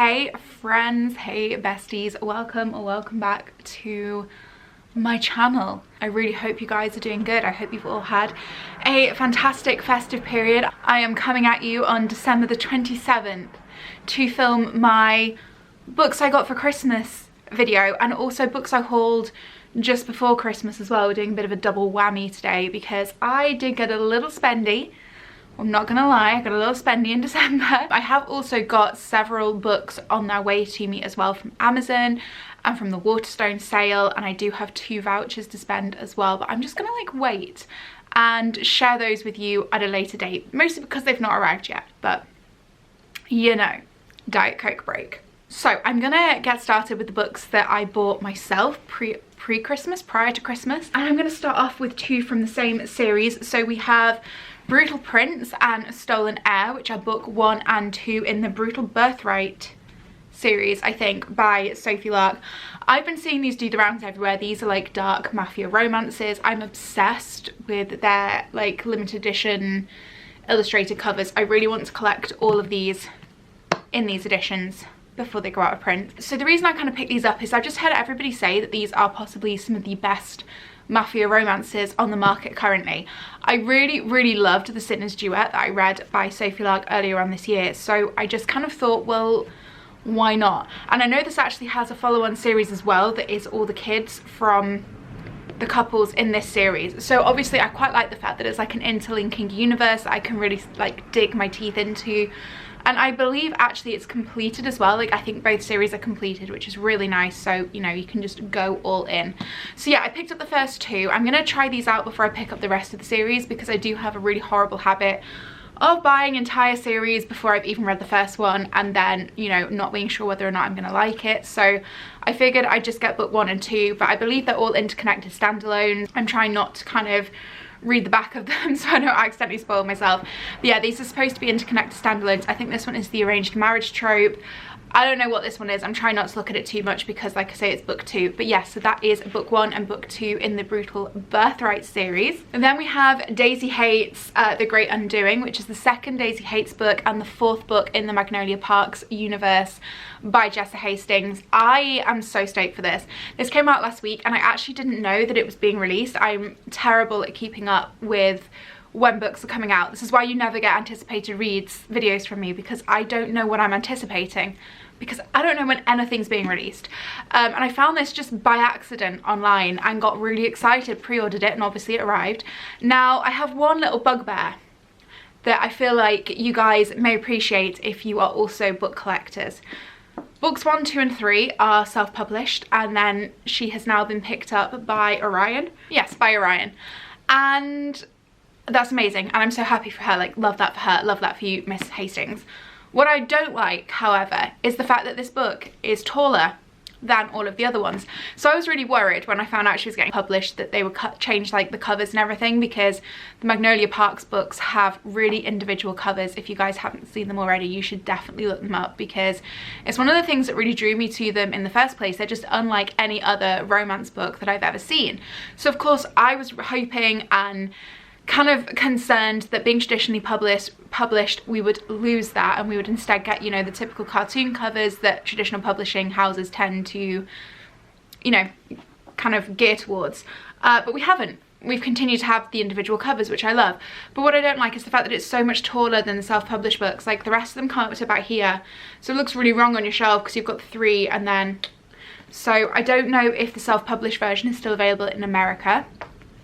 Hey friends, hey besties, welcome back to my channel. I really hope you guys are doing good. I hope you've all had a fantastic festive period. I am coming at you on December the 27th to film my books I got for Christmas video, and also books I hauled just before Christmas as well. We're doing a bit of a double whammy today because I did get a little spendy. I'm not gonna lie, I got a little spendy in December. I have also got several books on their way to me as well from Amazon and from the Waterstone sale, and I do have 2 vouchers to spend as well, but I'm just gonna like wait and share those with you at a later date, mostly because they've not arrived yet, but you know, Diet Coke break. So I'm gonna get started with the books that I bought myself pre-Christmas, prior to Christmas, and I'm gonna start off with 2 from the same series. So we have Brutal Prince and Stolen Heir, which are book 1 and 2 in the Brutal Birthright series, I think, by Sophie Lark. I've been seeing these do the rounds everywhere. These are like dark mafia romances. I'm obsessed with their like limited edition illustrated covers. I really want to collect all of these in these editions before they go out of print. So the reason I kind of picked these up is I've just heard everybody say that these are possibly some of the best mafia romances on the market currently. I really loved The Sinner's Duet that I read by Sophie Lark earlier on this year, so I just kind of thought, well, why not? And I know this actually has a follow-on series as well that is all the kids from the couples in this series. So obviously I quite like the fact that it's like an interlinking universe that I can really like dig my teeth into. And I believe actually it's completed as well. Like I think both series are completed, which is really nice. So, you know, you can just go all in. So yeah, I picked up the first 2. I'm gonna try these out before I pick up the rest of the series because I do have a really horrible habit of buying entire series before I've even read the first one and then, you know, not being sure whether or not I'm gonna like it. So I figured I'd just get book 1 and 2, but I believe they're all interconnected standalones. I'm trying not to kind of read the back of them so I don't accidentally spoil myself. But yeah, these are supposed to be interconnected standalones. I think this one is the arranged marriage trope. I don't know what this one is. I'm trying not to look at it too much because like I say, it's book 2. But yes, so that is book 1 and book 2 in the Brutal Birthright series. And then we have Daisy Hates The Great Undoing, which is the 2nd Daisy Hates book and the 4th book in the Magnolia Parks universe by Jessa Hastings. I am so stoked for this. This came out last week and I actually didn't know that it was being released. I'm terrible at keeping up with when books are coming out. This is why you never get anticipated reads videos from me, because I don't know what I'm anticipating, because I don't know when anything's being released. And I found this just by accident online and got really excited, pre-ordered it, and obviously it arrived. Now I have one little bugbear that I feel like you guys may appreciate if you are also book collectors. Books 1, 2 and 3 are self-published, and then she has now been picked up by Orion. Yes, by Orion. And that's amazing, and I'm so happy for her. Like, love that for her, love that for you, Miss Hastings. What I don't like, however, is the fact that this book is taller than all of the other ones. So I was really worried when I found out she was getting published that they would change like the covers and everything, because the Magnolia Parks books have really individual covers. If you guys haven't seen them already, you should definitely look them up, because it's one of the things that really drew me to them in the first place. They're just unlike any other romance book that I've ever seen. So of course I was hoping and kind of concerned that being traditionally published we would lose that, and we would instead get, you know, the typical cartoon covers that traditional publishing houses tend to, you know, kind of gear towards. But we haven't. We've continued to have the individual covers, which I love. But what I don't like is the fact that it's so much taller than the self-published books. Like, the rest of them come up to about here, so it looks really wrong on your shelf because you've got 3 and then... So I don't know if the self-published version is still available in America.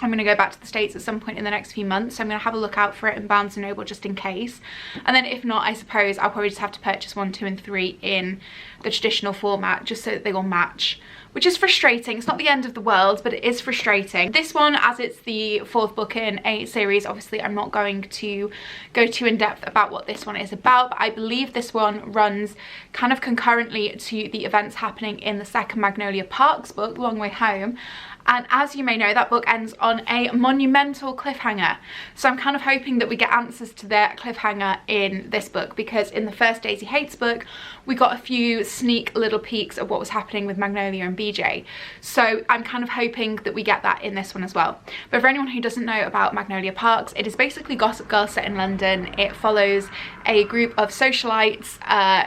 I'm going to go back to the States at some point in the next few months, so I'm going to have a look out for it in Barnes & Noble just in case. And then if not, I suppose I'll probably just have to purchase 1, 2 and 3 in the traditional format just so that they will match, which is frustrating. It's not the end of the world, but it is frustrating. This one, as it's the 4th book in a series, obviously I'm not going to go too in depth about what this one is about, but I believe this one runs kind of concurrently to the events happening in the 2nd Magnolia Parks book, Long Way Home. And as you may know, that book ends on a monumental cliffhanger. So I'm kind of hoping that we get answers to their cliffhanger in this book, because in the first Daisy Hates book, we got a few sneak little peeks of what was happening with Magnolia and BJ. So I'm kind of hoping that we get that in this one as well. But for anyone who doesn't know about Magnolia Parks, it is basically Gossip Girl set in London. It follows a group of socialites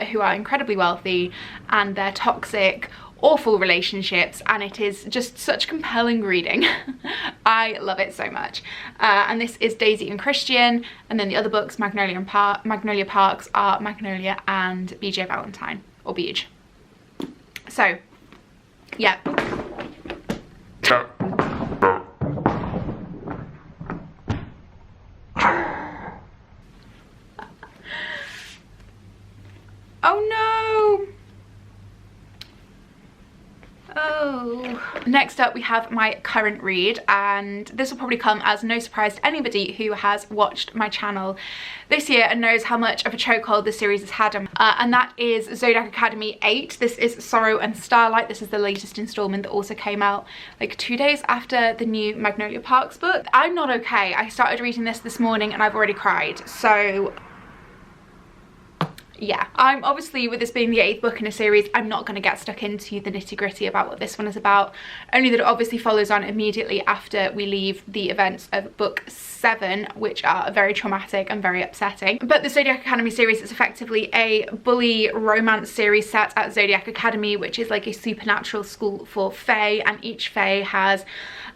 who are incredibly wealthy, and they're toxic, awful relationships, and it is just such compelling reading. I love it so much. And this is Daisy and Christian, and then the other books, Magnolia Parks, are Magnolia and BJ Valentine, or Beej. So yeah. Oh no! Oh. Next up we have my current read, and this will probably come as no surprise to anybody who has watched my channel this year and knows how much of a chokehold this series has had, and that is Zodiac Academy 8. This is Sorrow and Starlight. This is the latest installment that also came out like 2 days after the new Magnolia Parks book. I'm not okay. I started reading this morning and I've already cried, so yeah. I'm obviously, with this being the 8th book in a series, I'm not going to get stuck into the nitty-gritty about what this one is about, only that it obviously follows on immediately after we leave the events of book 7, which are very traumatic and very upsetting. But the Zodiac Academy series is effectively a bully romance series set at Zodiac Academy, which is like a supernatural school for fae, and each fae has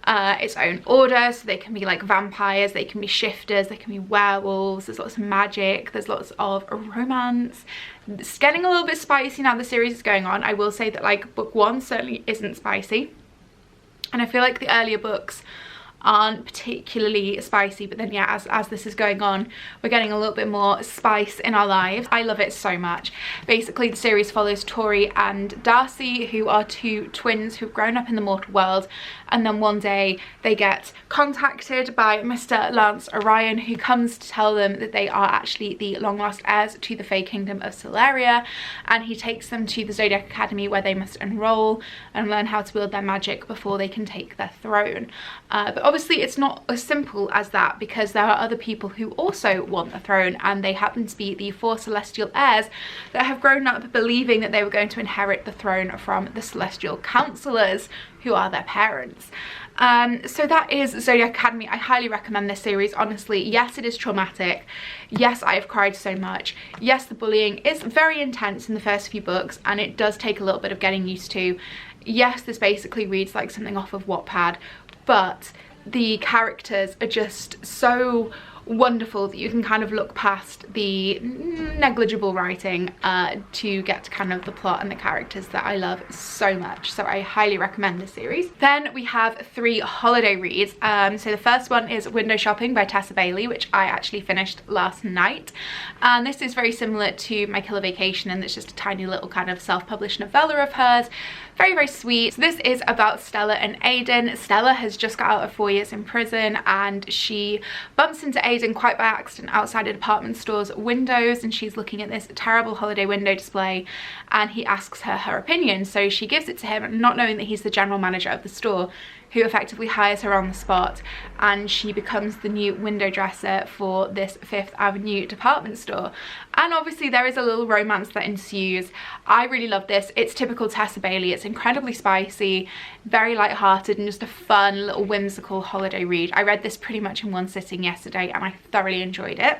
its own order. So they can be like vampires, they can be shifters, they can be werewolves, there's lots of magic, there's lots of romance. It's getting a little bit spicy now the series is going on. I will say that like book 1 certainly isn't spicy, and I feel like the earlier books aren't particularly spicy, but then yeah, as this is going on, we're getting a little bit more spice in our lives. I love it so much. Basically the series follows Tori and Darcy, who are 2 twins who've grown up in the mortal world, and then one day they get contacted by Mr. Lance Orion, who comes to tell them that they are actually the long lost heirs to the Fae Kingdom of Solaria, and he takes them to the Zodiac Academy, where they must enroll and learn how to wield their magic before they can take their throne. But obviously it's not as simple as that, because there are other people who also want the throne, and they happen to be the 4 celestial heirs that have grown up believing that they were going to inherit the throne from the celestial counselors, who are their parents. So that is Zodiac Academy. I highly recommend this series, honestly. Yes, it is traumatic. Yes, I have cried so much. Yes, the bullying is very intense in the first few books, and it does take a little bit of getting used to. Yes, this basically reads like something off of Wattpad, but the characters are just so wonderful that you can kind of look past the negligible writing to get to kind of the plot and the characters that I love so much. So I highly recommend this series. Then we have 3 holiday reads. So the first one is Window Shopping by Tessa Bailey, which I actually finished last night, and this is very similar to My Killer Vacation, and it's just a tiny little kind of self-published novella of hers. Very, very sweet. So this is about Stella and Aiden. Stella has just got out of 4 years in prison, and she bumps into Aiden quite by accident outside a department store's windows, and she's looking at this terrible holiday window display, and he asks her opinion. So she gives it to him, not knowing that he's the general manager of the store, who effectively hires her on the spot, and she becomes the new window dresser for this 5th Avenue department store. And obviously there is a little romance that ensues. I really love this. It's typical Tessa Bailey. It's incredibly spicy, very light-hearted, and just a fun little whimsical holiday read. I read this pretty much in one sitting yesterday, and I thoroughly enjoyed it.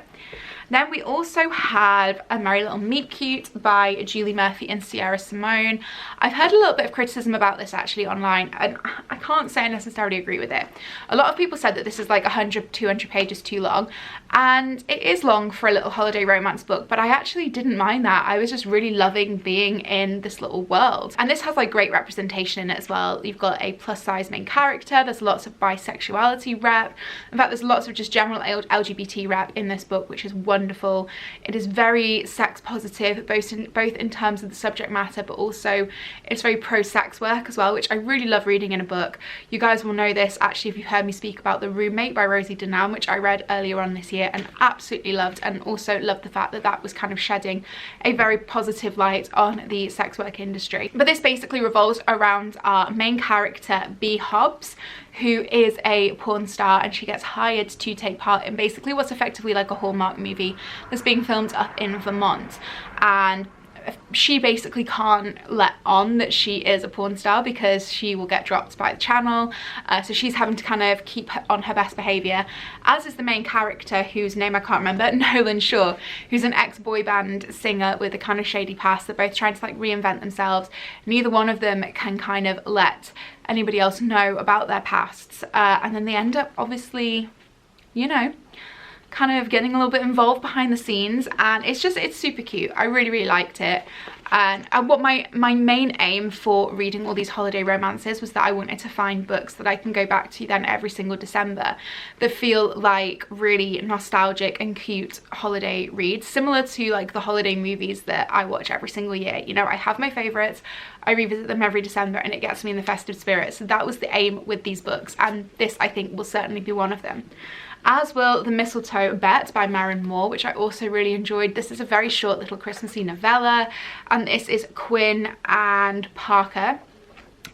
Then we also have A Merry Little Meet Cute by Julie Murphy and Sierra Simone. I've heard a little bit of criticism about this actually online, and I can't say I necessarily agree with it. A lot of people said that this is like 100, 200 pages too long, and it is long for a little holiday romance book, but I actually didn't mind that. I was just really loving being in this little world. And this has like great representation in it as well. You've got a plus size main character, there's lots of bisexuality rep. In fact, there's lots of just general LGBT rep in this book, which is wonderful. wonderful. It is very sex positive, both in terms of the subject matter, but also it's very pro-sex work as well, which I really love reading in a book. You guys will know this actually if you've heard me speak about The Roommate by Rosie Dunham, which I read earlier on this year and absolutely loved, and also loved the fact that that was kind of shedding a very positive light on the sex work industry. But this basically revolves around our main character, B. Hobbs, who is a porn star, and she gets hired to take part in basically what's effectively like a Hallmark movie that's being filmed up in Vermont. And she basically can't let on that she is a porn star because she will get dropped by the channel, so she's having to kind of keep on her best behavior, as is the main character, whose name I can't remember, Nolan Shaw, who's an ex-boy band singer with a kind of shady past. They're both trying to like reinvent themselves. Neither one of them can kind of let anybody else know about their pasts, and then they end up obviously, you know, kind of getting a little bit involved behind the scenes, and it's super cute. I really liked it. And what my main aim for reading all these holiday romances was that I wanted to find books that I can go back to then every single December that feel like really nostalgic and cute holiday reads, similar to like the holiday movies that I watch every single year. You know, I have my favorites, I revisit them every December, and it gets me in the festive spirit. So that was the aim with these books, and this I think will certainly be one of them. As will The Mistletoe Bet by Maren Moore, which I also really enjoyed. This is a very short little Christmassy novella, and this is Quinn and Parker.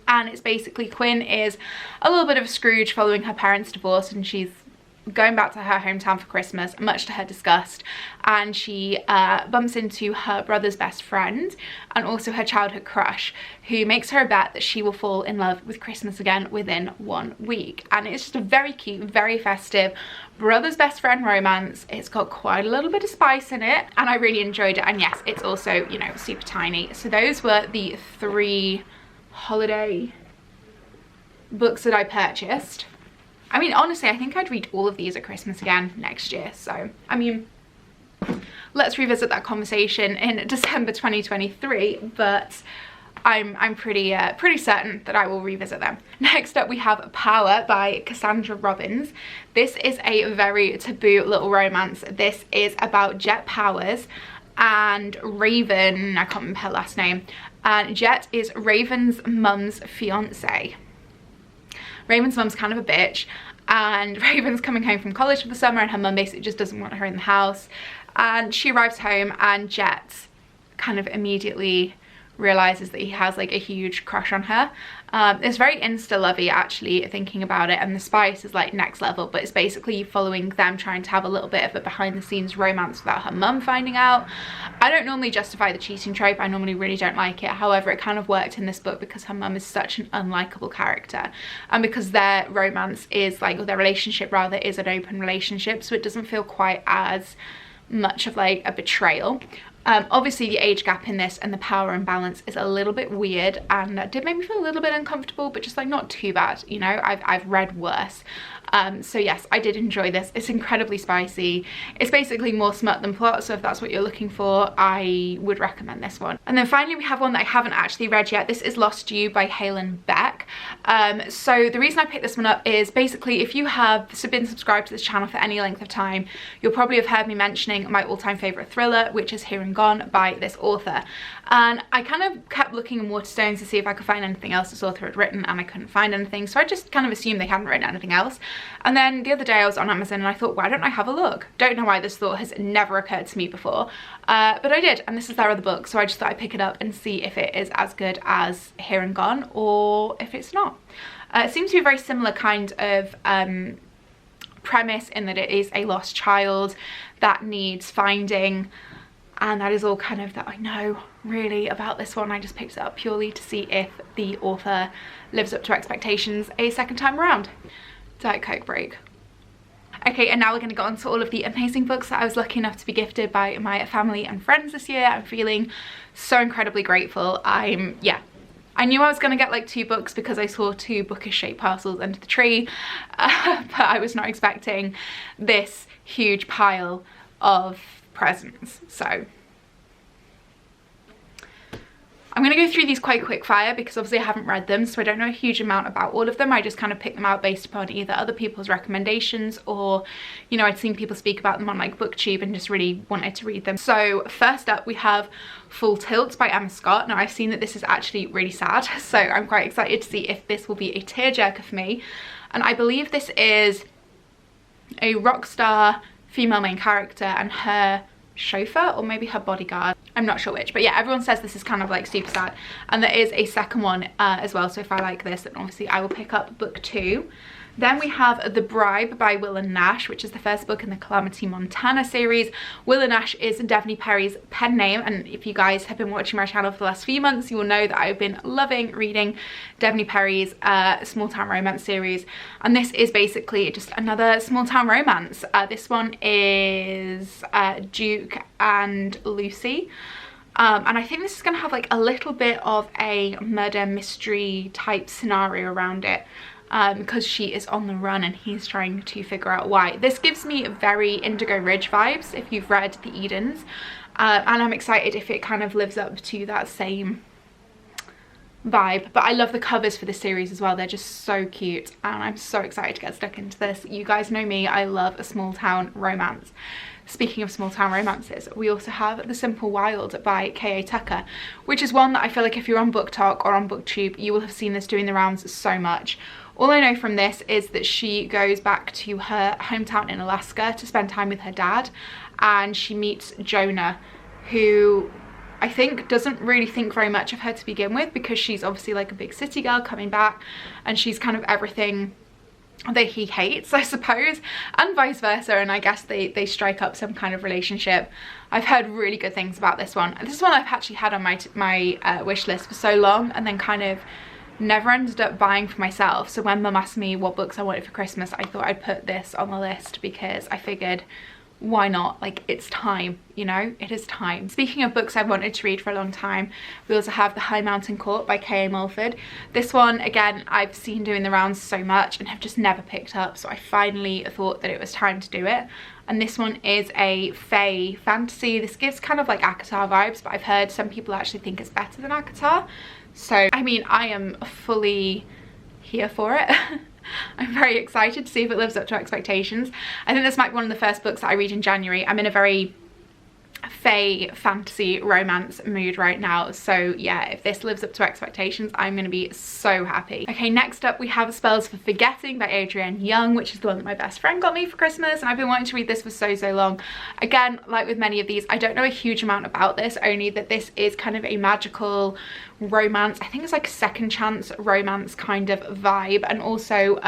And it's basically, Quinn is a little bit of a Scrooge following her parents' divorce, and she's going back to her hometown for Christmas, much to her disgust, and she bumps into her brother's best friend and also her childhood crush, who makes her a bet that she will fall in love with Christmas again within 1 week. And it's just a very cute, very festive brother's best friend romance. It's got quite a little bit of spice in it, and I really enjoyed it. And yes, it's also, you know, super tiny. So those were the 3 holiday books that I purchased. I mean, honestly, I think I'd read all of these at Christmas again next year. So, I mean, let's revisit that conversation in December 2023, but I'm pretty certain that I will revisit them. Next up, we have Power by Cassandra Robbins. This is a very taboo little romance. This is about Jet Powers and Raven, I can't remember her last name, and Jet is Raven's mum's fiance. Raven's mum's kind of a bitch, and Raven's coming home from college for the summer, and her mum basically just doesn't want her in the house. And she arrives home, and Jet kind of immediately realizes that he has like a huge crush on her. It's very insta-lovey actually, thinking about it, and the spice is like next level, but it's basically following them trying to have a little bit of a behind the scenes romance without her mum finding out. I don't normally justify the cheating trope, I normally really don't like it. However, it kind of worked in this book because her mum is such an unlikable character, and because their romance is like, or their relationship rather, is an open relationship, so it doesn't feel quite as much of like a betrayal. Obviously the age gap in this and the power imbalance is a little bit weird, and that did make me feel a little bit uncomfortable, but just like not too bad, you know. I've read worse. So yes, I did enjoy this. It's incredibly spicy. It's basically more smut than plot, so if that's what you're looking for, I would recommend this one. And then finally we have one that I haven't actually read yet. This is Lost You by Halen Beck. So the reason I picked this one up is basically, if you have been subscribed to this channel for any length of time, you'll probably have heard me mentioning my all-time favourite thriller, which is Here and Gone by this author. And I kind of kept looking in Waterstones to see if I could find anything else this author had written, and I couldn't find anything, so I just kind of assumed they hadn't written anything else. And then the other day I was on Amazon and I thought, why don't I have a look? Don't know why this thought has never occurred to me before, but I did, and this is their other book, so I just thought I'd pick it up and see if it is as good as Here and Gone or if it's not. It seems to be a very similar kind of premise, in that it is a lost child that needs finding, and that is all kind of that I know really about this one. I just picked it up purely to see if the author lives up to expectations a second time around. Diet Coke break. Okay, and now we're going to go on to all of the amazing books that I was lucky enough to be gifted by my family and friends this year. I'm feeling so incredibly grateful. Yeah, I knew I was going to get like 2 books because I saw 2 bookish shaped parcels under the tree, but I was not expecting this huge pile of presents. So I'm going to go through these quite quick fire because obviously I haven't read them, so I don't know a huge amount about all of them. I just kind of picked them out based upon either other people's recommendations or, you know, I'd seen people speak about them on like Booktube and just really wanted to read them. So first up we have Full Tilt by Emma Scott. Now I've seen that this is actually really sad, so I'm quite excited to see if this will be a tearjerker for me. And I believe this is a rock star female main character and her chauffeur, or maybe her bodyguard, I'm not sure which, but yeah, everyone says this is kind of like super sad. And there is a second one as well, so if I like this, then obviously I will pick up book 2. Then we have The Bribe by Will and Nash, which is the first book in the Calamity Montana series. Will and Nash is Devanny Perry's pen name, and if you guys have been watching my channel for the last few months, you will know that I've been loving reading Devanny Perry's small town romance series. And this is basically just another small town romance. This one is Duke and Lucy. And I think this is going to have like a little bit of a murder mystery type scenario around it. Because she is on the run and he's trying to figure out why. This gives me very Indigo Ridge vibes if you've read The Edens, and I'm excited if it kind of lives up to that same vibe. But I love the covers for this series as well, they're just so cute and I'm so excited to get stuck into this. You guys know me, I love a small town romance. Speaking of small town romances, we also have The Simple Wild by K.A. Tucker, which is one that I feel like if you're on Booktok or on Booktube, you will have seen this doing the rounds so much. All I know from this is that she goes back to her hometown in Alaska to spend time with her dad, and she meets Jonah, who I think doesn't really think very much of her to begin with because she's obviously like a big city girl coming back and she's kind of everything that he hates, I suppose, and vice versa, and I guess they strike up some kind of relationship. I've heard really good things about this one. This is one I've actually had on my wish list for so long and then kind of never ended up buying for myself. So when mum asked me what books I wanted for Christmas, I thought I'd put this on the list because I figured, why not? Like, it's time, you know, it is time. Speaking of books I've wanted to read for a long time, we also have The High Mountain Court by K.A. Mulford. This one, again, I've seen doing the rounds so much and have just never picked up, so I finally thought that it was time to do it. And this one is a fae fantasy. This gives kind of like ACOTAR vibes, but I've heard some people actually think it's better than ACOTAR. So, I mean, I am fully here for it. I'm very excited to see if it lives up to expectations. I think this might be one of the first books that I read in January. I'm in a very fae fantasy romance mood right now, so yeah, if this lives up to expectations, I'm gonna be so happy. Okay, next up we have Spells for Forgetting by Adrienne Young, which is the one that my best friend got me for Christmas, and I've been wanting to read this for so long. Again, like with many of these, I don't know a huge amount about this, only that this is kind of a magical romance. I think it's like a second chance romance kind of vibe, and also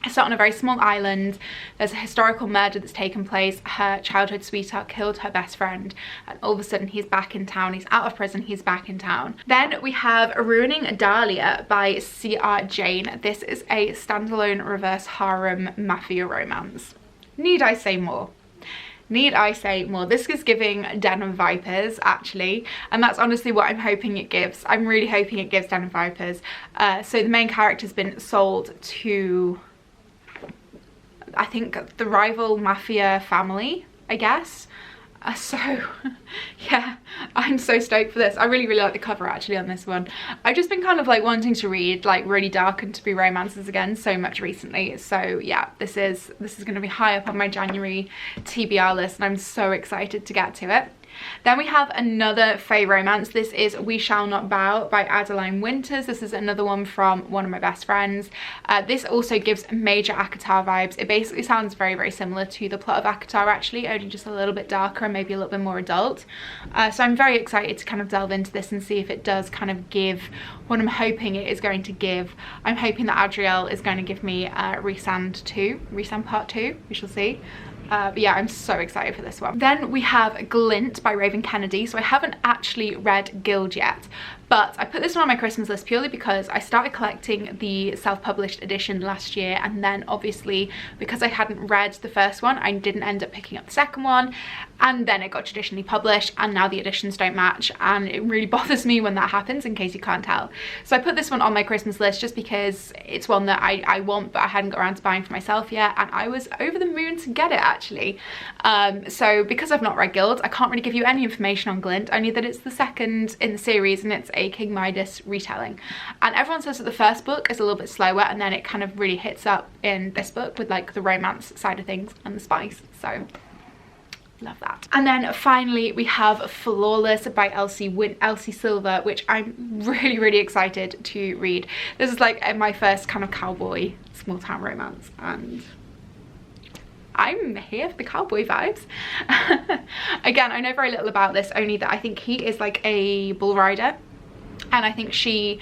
it's set on a very small island. There's a historical murder that's taken place. Her childhood sweetheart killed her best friend, and all of a sudden he's back in town. He's out of prison, he's back in town. Then we have Ruining Dahlia by C.R. Jane. This is a standalone reverse harem mafia romance. Need I say more? Need I say more? This is giving Den of Vipers, actually, and that's honestly what I'm hoping it gives. I'm really hoping it gives Den of Vipers. So the main character's been sold to, I think, the rival mafia family, I guess. So yeah, I'm so stoked for this. I really like the cover actually on this one. I've just been kind of like wanting to read like really dark and to be romances again so much recently. So yeah, this is going to be high up on my January TBR list, and I'm so excited to get to it. Then we have another fae romance. This is We Shall Not Bow by Adeline Winters. This is another one from one of my best friends. This also gives major ACOTAR vibes. It basically sounds very similar to the plot of ACOTAR actually, only just a little bit darker and maybe a little bit more adult. So I'm very excited to kind of delve into this and see if it does kind of give what I'm hoping it is going to give. I'm hoping that Adrielle is going to give me Resand Part 2, we shall see. But yeah, I'm so excited for this one. Then we have Glint by Raven Kennedy. So I haven't actually read Guild yet, but I put this one on my Christmas list purely because I started collecting the self-published edition last year, and then obviously because I hadn't read the first one, I didn't end up picking up the second one, and then it got traditionally published, and now the editions don't match, and it really bothers me when that happens, in case you can't tell. So I put this one on my Christmas list just because it's one that I want, but I hadn't got around to buying for myself yet, and I was over the moon to get it actually. So because I've not read Guild, I can't really give you any information on Glint, only that it's the second in the series, and it's a King Midas retelling. And everyone says that the first book is a little bit slower, and then it kind of really hits up in this book with like the romance side of things and the spice. So love that. And then finally we have Flawless by Elsie Silver, which I'm really excited to read. This is like my first kind of cowboy small town romance, and I'm here for the cowboy vibes. Again, I know very little about this, only that I think he is like a bull rider, and I think she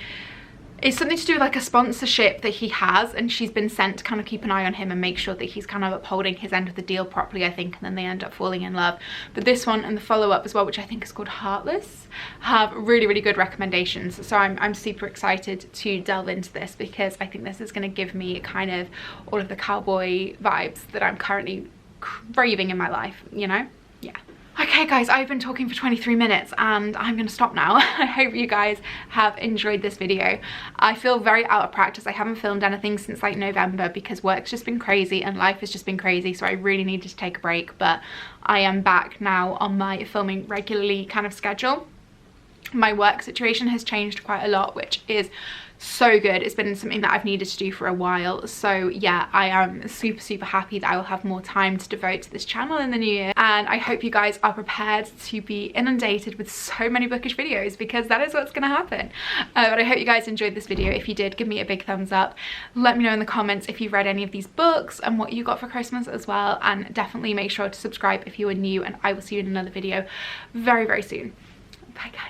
is something to do with like a sponsorship that he has, and she's been sent to kind of keep an eye on him and make sure that he's kind of upholding his end of the deal properly, I think, and then they end up falling in love. But this one and the follow-up as well, which I think is called Heartless, have really good recommendations. So I'm super excited to delve into this, because I think this is going to give me kind of all of the cowboy vibes that I'm currently craving in my life, you know? Yeah. Okay guys, I've been talking for 23 minutes and I'm gonna stop now. I hope you guys have enjoyed this video. I feel very out of practice. I haven't filmed anything since like November because work's just been crazy and life has just been crazy, so I really needed to take a break, but I am back now on my filming regularly kind of schedule. My work situation has changed quite a lot, which is so good. It's been something that I've needed to do for a while. So yeah, I am super happy that I will have more time to devote to this channel in the new year, and I hope you guys are prepared to be inundated with so many bookish videos, because that is what's gonna happen. But I hope you guys enjoyed this video. If you did, give me a big thumbs up. Let me know in the comments if you've read any of these books and what you got for Christmas as well, and definitely make sure to subscribe if you are new, and I will see you in another video very soon. Bye guys.